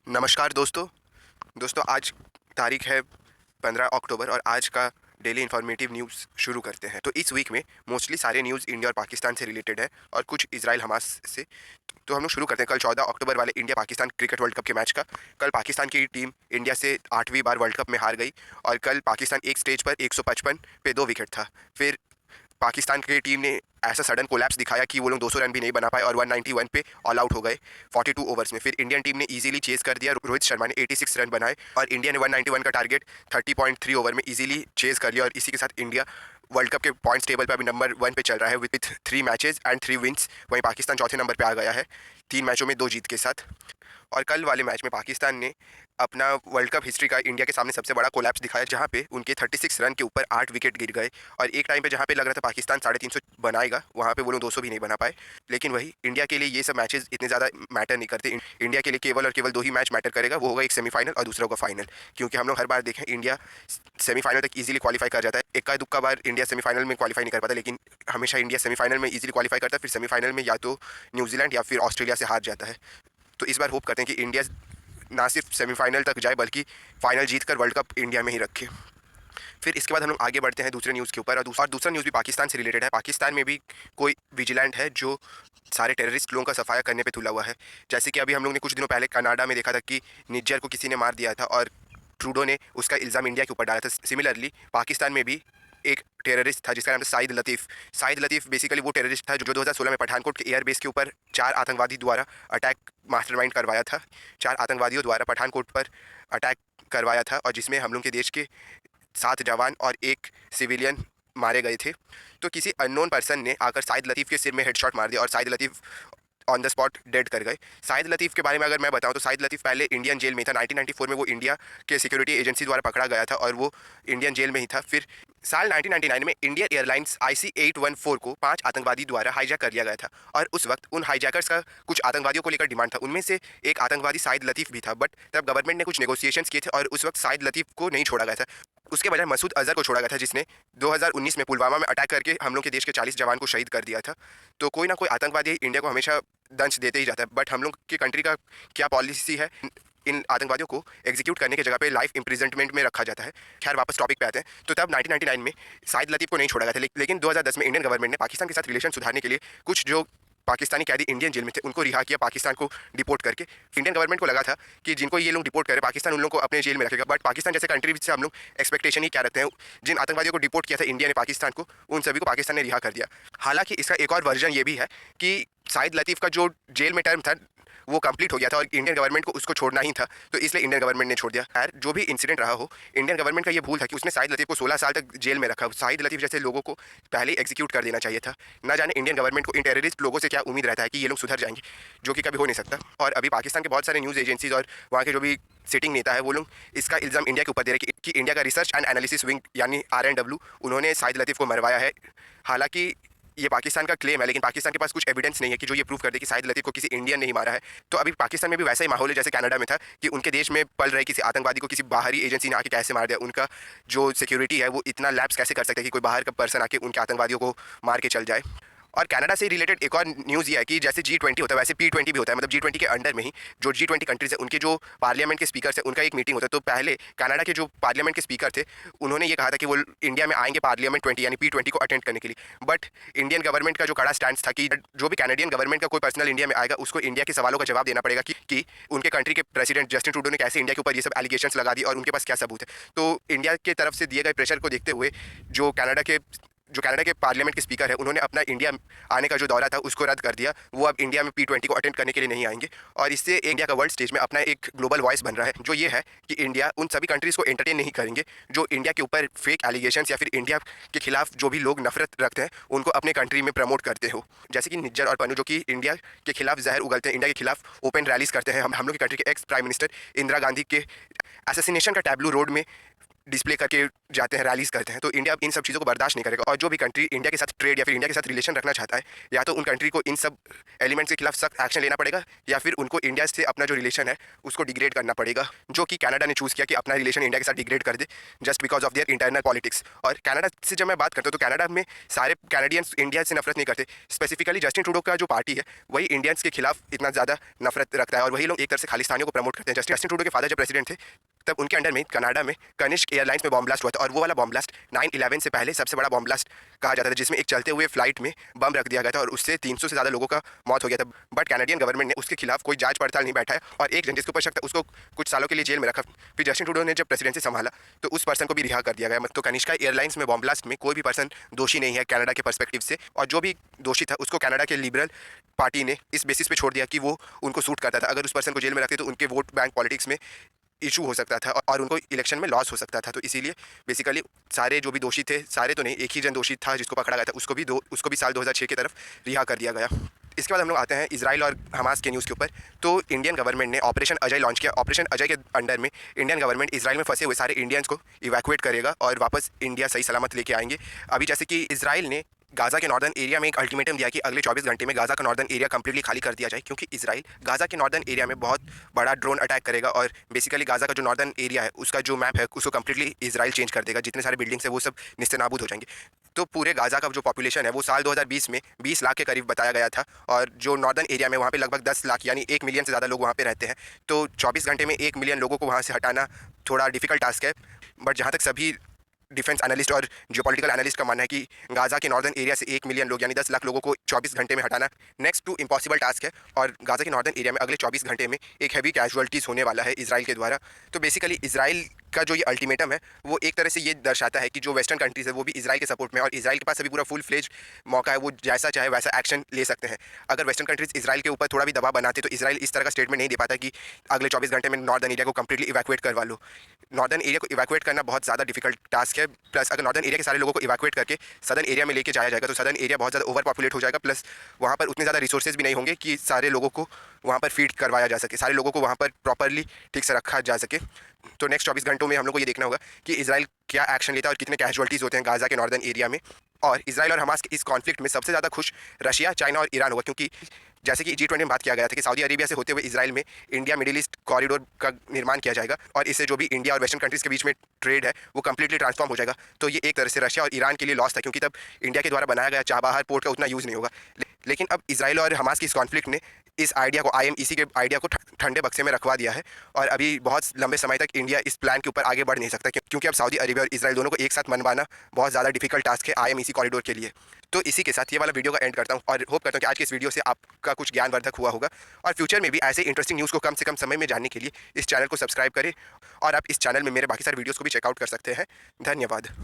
नमस्कार दोस्तों। आज तारीख है 15 अक्टूबर और आज का डेली इन्फॉर्मेटिव न्यूज़ शुरू करते हैं। तो इस वीक में मोस्टली सारे न्यूज़ इंडिया और पाकिस्तान से रिलेटेड है और कुछ इजराइल हमास से। तो हम लोग शुरू करते हैं कल 14 अक्टूबर वाले India Pakistan cricket world cup के मैच का। कल पाकिस्तान की टीम इंडिया से 8वीं बार वर्ल्ड कप में हार गई और कल पाकिस्तान एक स्टेज पर 155 पे 2 विकेट था। फिर पाकिस्तान की टीम ने ऐसा सडन कोलैप्स दिखाया कि वो लोग 200 रन भी नहीं बना पाए और 191 पे ऑल आउट हो गए 42 ओवर्स में। फिर इंडियन टीम ने इजीली चेस कर दिया, रोहित शर्मा ने 86 रन बनाए और इंडिया ने 191 का टारगेट 30.3 ओवर में इजीली चेस कर लिया और इसी के साथ इंडिया वर्ल्ड कप के पॉइंट्स टेबल पर अभी नंबर 1 पे चल रहा है विथ 3 मैचेस एंड 3 विन्स। वहीं पाकिस्तान चौथे नंबर पे आ गया है 3 मैचों में 2 जीत के साथ। और कल वाले मैच में पाकिस्तान ने अपना वर्ल्ड कप हिस्ट्री का इंडिया के सामने सबसे बड़ा कोलैप्स दिखाया, जहां पे उनके 36 रन के ऊपर 8 विकेट गिर गए और एक टाइम पे जहां पे लग रहा था पाकिस्तान 350 बनाएगा, वहां पे वो लोग 200 भी नहीं बना पाए। लेकिन वही इंडिया के लिए ये सब मैचेस इतने ज़्यादा मैटर नहीं करते। इंडिया के लिए केवल और केवल 2 ही मैच मैटर करेगा, वो होगा एक सेमीफाइनल और दूसरा होगा फाइनल। क्योंकि हम लोग हर बार देखें इंडिया सेमीफाइनल तक ईजिली क्वालिफाई कर जाता है। इक्का दुक्का बार इंडिया सेमीफाइनल में क्वालिफाई नहीं कर पाता, लेकिन हमेशा इंडिया सेमीफाइनल में ईजिली क्वालिफाई करता है, फिर सेमीफाइनल में या तो न्यूजीलैंड या फिर ऑस्ट्रेलिया से हार जाता है। तो इस बार होप करते हैं कि इंडिया ना सिर्फ सेमीफाइनल तक जाए बल्कि फाइनल जीतकर वर्ल्ड कप इंडिया में ही रखे। फिर इसके बाद हम लोग आगे बढ़ते हैं दूसरे न्यूज़ के ऊपर और दूसरा न्यूज़ भी पाकिस्तान से रिलेटेड है। पाकिस्तान में भी कोई विजिलेंट है जो सारे टेररिस्ट लोगों का सफाया करने पे तुला हुआ है। जैसे कि अभी हम लोग ने कुछ दिनों पहले कनाडा में देखा था कि निज्जर को किसी ने मार दिया था और ट्रूडो ने उसका इल्ज़ाम इंडिया के ऊपर डाला था। सिमिलरली पाकिस्तान में भी एक टेररिस्ट था जिसका नाम था साइद लतीफ़। साइद लतीफ़ बेसिकली वो टेररिस्ट था जो 2016 में पठानकोट के एयरबेस के ऊपर 4 आतंकवादी द्वारा अटैक मास्टरमाइंड करवाया था। 4 आतंकवादियों द्वारा पठानकोट पर अटैक करवाया था और जिसमें हम लोग के देश के 7 जवान और 1 सिविलियन मारे गए थे। तो किसी अननोन पर्सन ने आकर साइद लतीफ़ के सिर में हेडशॉट मार दिया और Syed Latif on the spot dead कर गए। साइद लतीफ़ के बारे में अगर मैं बताऊं तो साइद लतीफ़ पहले इंडियन जेल में था। 1994 में वो इंडिया के सिक्योरिटी एजेंसी द्वारा पकड़ा गया था और वो इंडियन जेल में ही था। फिर साल 1999 में इंडियन एयरलाइंस IC-814 को 5 आतंकवादी द्वारा हाईजैक कर लिया गया था और उस वक्त उन हाईजैकर्स का कुछ आतंकवादियों को लेकर डिमांड था। उनमें से एक आतंकवादी साइद लतीफ़ भी था, बट तब गवर्नमेंट ने कुछ नेगोशिएशंस किए थे और उस वक्त साइद लतीफ़ को नहीं छोड़ा गया था। उसके बजाय मसूद अजहर को छोड़ा गया था, जिसने 2019 में पुलवामा में अटैक करके हम लोग के देश के 40 जवान को शहीद कर दिया था। तो कोई ना कोई आतंकवादी इंडिया को हमेशा दंश देते ही जाता है, बट हम लोग की कंट्री का क्या पॉलिसी है, इन आतंकवादियों को एग्जीक्यूट करने की जगह पे लाइफ इम्प्रिजनमेंट में रखा जाता है। खैर वापस टॉपिक पे आते हैं। तो तब 1999 में साइद लतीफ़ को नहीं छोड़ा गया था, लेकिन 2010 में इंडियन गवर्नमेंट ने पाकिस्तान के साथ रिलेशन सुधारने के लिए कुछ जो पाकिस्तानी कैदी इंडियन जेल में थे उनको रिहा किया पाकिस्तान को डिपोर्ट करके। इंडियन गवर्नमेंट को लगा था कि जिनको ये लोग डिपोर्ट करें पाकिस्तान उन लोगों को अपने जेल में रखेगा, बट पाकिस्तान जैसे कंट्री से हम लोग एक्सपेक्टेशन ही क्या रखते हैं। जिन आतंकवादियों को डिपोर्ट किया था इंडिया ने पाकिस्तान को, उन सभी को पाकिस्तान ने रिहा कर दिया। हालांकि इसका एक और वर्जन ये भी है कि साइद लतीफ़ का जो जेल में टर्म था वो कंप्लीट हो गया था और इंडियन गवर्नमेंट को उसको छोड़ना ही था, तो इसलिए इंडियन गवर्नमेंट ने छोड़ दिया। खैर जो भी इंसिडेंट रहा हो, इंडियन गवर्नमेंट का ये भूल था कि उसने साइद लतीफ़ को 16 साल तक जेल में रखा। साइद लतीफ़ जैसे लोगों को पहले ही एग्जीक्यूट कर देना चाहिए था। ना जाने इंडियन गवर्नमेंट को इन टेररिस्ट लोगों से क्या उम्मीद रहता है कि ये लोग सुधर जाएंगे, जो कि कभी हो नहीं सकता। और अभी पाकिस्तान के बहुत सारे न्यूज़ एजेंसीज और वहाँ के जो भी सिटिंग नेता है वो लोग इसका इल्ज़ाम इंडिया के ऊपर दे रहे हैं कि इंडिया का रिसर्च एंड एनालिसिस विंग यानी RNW उन्होंने साइद लतीफ़ को मरवाया है। हालांकि ये पाकिस्तान का क्लेम है, लेकिन पाकिस्तान के पास कुछ एविडेंस नहीं है कि जो ये प्रूव कर दे कि साइद लतीफ़ को किसी इंडियन ने ही मारा है। तो अभी पाकिस्तान में भी वैसा ही माहौल है जैसे कनाडा में था कि उनके देश में पल रहे किसी आतंकवादी को किसी बाहरी एजेंसी ने आके कैसे मार दिया। उनका जो सिक्योरिटी है वो इतना लैप्स कैसे कर सकता है कि कोई बाहर का पर्सन आके उनके आतंकवादियों को मार के चल जाए। और कनाडा से रिलेटेड एक और न्यूज़ ये है कि जैसे G20 होता है वैसे P20 भी होता है। मतलब G20 के अंडर में ही जो G20 कंट्रीज है उनके जो पार्लियामेंट के स्पीकर है उनका एक मीटिंग होता है। तो पहले कनाडा के जो पार्लियामेंट के स्पीकर थे उन्होंने ये कहा था कि वो इंडिया में आएंगे पार्लियामेंट 20 यानी P20 को अटेंड करने के लिए। बट इंडियन गवर्नमेंट का जो कड़ा स्टैंड था कि जो भी कैनेडियन गवर्नमेंट का कोई पर्सनल इंडिया में आएगा उसको इंडिया के सवालों का जवाब देना पड़ेगा कि उनके कंट्री के प्रेसिडेंट जस्टिन ट्रूडो ने कैसे इंडिया के ऊपर ये सब एलिगेशंस लगा दी और उनके पास क्या सबूत है। तो इंडिया की तरफ से दिए गए प्रेशर को देखते हुए जो कनाडा के पार्लियामेंट के स्पीकर है उन्होंने अपना इंडिया आने का जो दौरा था उसको रद्द कर दिया। वो अब इंडिया में P20 को अटेंड करने के लिए नहीं आएंगे और इससे इंडिया का वर्ल्ड स्टेज में अपना एक ग्लोबल वॉइस बन रहा है, जो ये है कि इंडिया उन सभी कंट्रीज़ को एंटरटेन नहीं करेंगे जो इंडिया के ऊपर फेक एलिगेशंस या फिर इंडिया के खिलाफ जो भी लोग नफरत रखते हैं उनको अपने कंट्री में प्रमोट करते हो। जैसे कि निज्जर और पन्नू जो कि इंडिया के खिलाफ जहर उगलते हैं, इंडिया के खिलाफ ओपन रैलीज करते हैं। हम लोग की कंट्री के ex prime minister Indira Gandhi के असैसिनेशन का टैब्लू रोड में डिस्प्ले करके जाते हैं, रैलीज करते हैं। तो इंडिया अब इन सब चीज़ों को बर्दाश्त नहीं करेगा और जो भी कंट्री इंडिया के साथ ट्रेड या फिर इंडिया के साथ रिलेशन रखना चाहता है, या तो उन कंट्री को इन सब एलिमेंट्स के खिलाफ सख्त एक्शन लेना पड़ेगा, या फिर उनको इंडिया से अपना जो रिलेशन है उसको डिग्रेड करना पड़ेगा, जो कि कनाडा ने चूज़ किया कि अपना रिलेशन इंडिया के साथ डिग्रेड कर they just because of their internal politics. और कनाडा से जब मैं बात करता हूँ तो कनाडा में सारे कैनेडियंस इंडिया से नफरत नहीं करते, स्पेसिफिकली जस्टिन ट्रूडो का जो पार्टी है वही इंडियंस के खिलाफ इतना ज़्यादा नफरत रखता है और वही लोग एक तरह से खालिस्तानियों को प्रमोट करते हैं। जस्टिन ट्रूडो के फादर जब प्रेसिडेंट थे तब उनके अंडर में कनाडा में कनिष्क एयरलाइंस में बॉम्ब ब्लास्ट हुआ था, और वो वाला बॉम्ब ब्लास्ट 9/11 से पहले सबसे बड़ा बॉम्ब ब्लास्ट कहा जाता था, जिसमें एक चलते हुए फ्लाइट में बम रख दिया गया था और उससे 300 से ज़्यादा लोगों का मौत हो गया था। बट कैनेडियन गवर्नमेंट ने उसके खिलाफ कोई जांच पड़ताल नहीं बैठाया और एक जन जिसके ऊपर शक था उसको कुछ सालों के लिए जेल में रखा। फिर जस्टिन ट्रूडो ने जब प्रेसिडेंसी संभाला तो उस पर्सन को भी रिहा कर दिया गया। तो कनिष्का एयरलाइंस में बॉम्ब ब्लास्ट में कोई भी पर्सन दोषी नहीं है कनाडा के पर्सपेक्टिव से, और जो भी दोषी था उसको कनाडा के लिबरल पार्टी ने इस बेसिस पे छोड़ दिया कि वो उनको सूट करता था। अगर उस पर्सन को जेल में रखते तो उनके वोट बैंक पॉलिटिक्स में इशू हो सकता था और उनको इलेक्शन में लॉस हो सकता था। तो इसीलिए बेसिकली सारे जो भी दोषी थे, सारे तो नहीं, एक ही जन दोषी था जिसको पकड़ा गया था, उसको भी साल 2006 की तरफ रिहा कर दिया गया। इसके बाद हम लोग आते हैं इजराइल और हमास के न्यूज़ के ऊपर। तो इंडियन गवर्नमेंट ने ऑपरेशन अजय लॉन्च किया। ऑपरेशन अजय के अंडर में इंडियन गवर्नमेंट इजराइल में फंसे हुए सारे इंडियंस को इवैक्यूएट करेगा और वापस इंडिया सही सलामत लेके आएंगे। अभी जैसे कि इजराइल ने गाज़ा के नॉर्दर्न एरिया में एक अल्टीमेटम दिया कि अगले 24 घंटे में गाज़ा का नॉर्दर्न एरिया कंप्लीटली खाली कर दिया जाए, क्योंकि इजराइल गाज़ा के नॉर्दर्न एरिया में बहुत बड़ा ड्रोन अटैक करेगा और बेसिकली गाज़ा का जो नॉर्दर्न एरिया है उसका जो मैप है उसको कंप्लीटली इजराइल चेंज कर देगा। जितने सारे बिल्डिंग्स है वो सब निस्तेनाबूद हो जाएंगे। तो पूरे गाज़ा का जो पॉपुलेशन है वो साल 2020 में 20 लाख के करीब बताया गया था, और जो नॉर्दर्न एरिया में वहाँ पे लगभग 10 लाख यानी 1 मिलियन से ज़्यादा लोग वहाँ पे रहते हैं। तो 24 घंटे में 1 मिलियन लोगों को वहाँ से हटाना थोड़ा डिफिकल्ट टास्क है। बट जहाँ तक सभी डिफेंस एनालिस्ट और जियोपॉलिटिकल एनालिस्ट का मानना है कि गाज़ा के नॉर्दर्न एरिया से 1 मिलियन लोग यानी 10 लाख लोगों को 24 घंटे में हटाना नेक्स्ट टू इम्पॉसिबल टास्क है। और गाज़ा के नॉर्दर्न एरिया में अगले 24 घंटे में एक हैवी कैजुअलिटीज़ होने वाला है इजराइल के द्वारा। तो बेसिकली इजराइल का जो ये अल्टीमेटम है वो एक तरह से ये दर्शाता है कि जो वेस्टर्न कंट्रीज़ है वो भी इजराइल के सपोर्ट में, और इजराइल के पास अभी पूरा फुल फ्लेज मौका है, वो जैसा चाहे वैसा एक्शन ले सकते हैं। अगर वेस्टर्न कंट्रीज़ इजराइल के ऊपर थोड़ा भी दबाव बनाते तो इजराइल इस तरह का स्टेटमेंट नहीं दे पाता कि अगले 24 घंटे में नॉर्दर्न एरिया को कंप्लीटली इवैक्यूएट करवा लो। नॉर्दर्न एरिया को इवैक्यूएट करना बहुत ज़्यादा डिफिकल्ट टास्क है। प्लस अगर नॉर्दर्न एरिया के सारे लोगों को इवैक्यूएट करके सदर्न एरिया में लेके जाया जाएगा तो सदर्न एरिया बहुत ज़्यादा ओवर पॉपुलेट हो जाएगा, प्लस वहाँ पर उतने ज़्यादा रिसोर्सेज भी नहीं होंगे कि सारे लोगों को वहाँ पर फीड करवाया जा सके, सारे लोगों को वहाँ पर प्रॉपरली ठीक से रखा जा सके। तो नेक्स्ट 24 घंटों में हम लोग को ये देखना होगा कि इजराइल क्या एक्शन लेता है और कितने कैजुअलिटीज़ होते हैं गाज़ा के नॉर्दर्न एरिया में। और इजराइल और हमास के इस कॉन्फ्लिक्ट में सबसे ज़्यादा खुश रशिया, चाइना और ईरान होगा, क्योंकि जैसे कि G20 में बात किया गया था कि सऊदी अरेबिया से होते हुए इजराइल में इंडिया मिडिल ईस्ट कॉरिडोर का निर्माण किया जाएगा और इससे जो भी इंडिया और वेस्टर्न कंट्रीज़ के बीच में ट्रेड है वो कंप्लीटली ट्रांसफॉर्म हो जाएगा। तो ये एक तरह से रशिया और ईरान के लिए लॉस था, क्योंकि तब इंडिया के द्वारा बनाया गया चाबहार पोर्ट का उतना यूज़ नहीं होगा। लेकिन अब इजराइल और हमास की इस कॉन्फ्लिक्ट ने इस आइडिया को, IMEC के आइडिया को ठंडे बक्से में रखवा दिया है, और अभी बहुत लंबे समय तक इंडिया इस प्लान के ऊपर आगे बढ़ नहीं सकता, क्योंकि अब सऊदी अरेबिया और इजराइल दोनों को एक साथ मनवाना बहुत ज़्यादा डिफिकल्ट टास्क है IMEC कॉरिडोर के लिए। तो इसी के साथ ये वाला वीडियो का एंड करता हूँ और होप करता हूँ कि आज के इस वीडियो से आपका कुछ ज्ञानवर्धक हुआ होगा, और फ्यूचर में भी ऐसे इंटरेस्टिंग न्यूज़ को कम से कम समय में जानने के लिए इस चैनल को सब्सक्राइब करें, और आप इस चैनल में मेरे बाकी सारे वीडियोज़ को भी चेकआउट कर सकते हैं। धन्यवाद।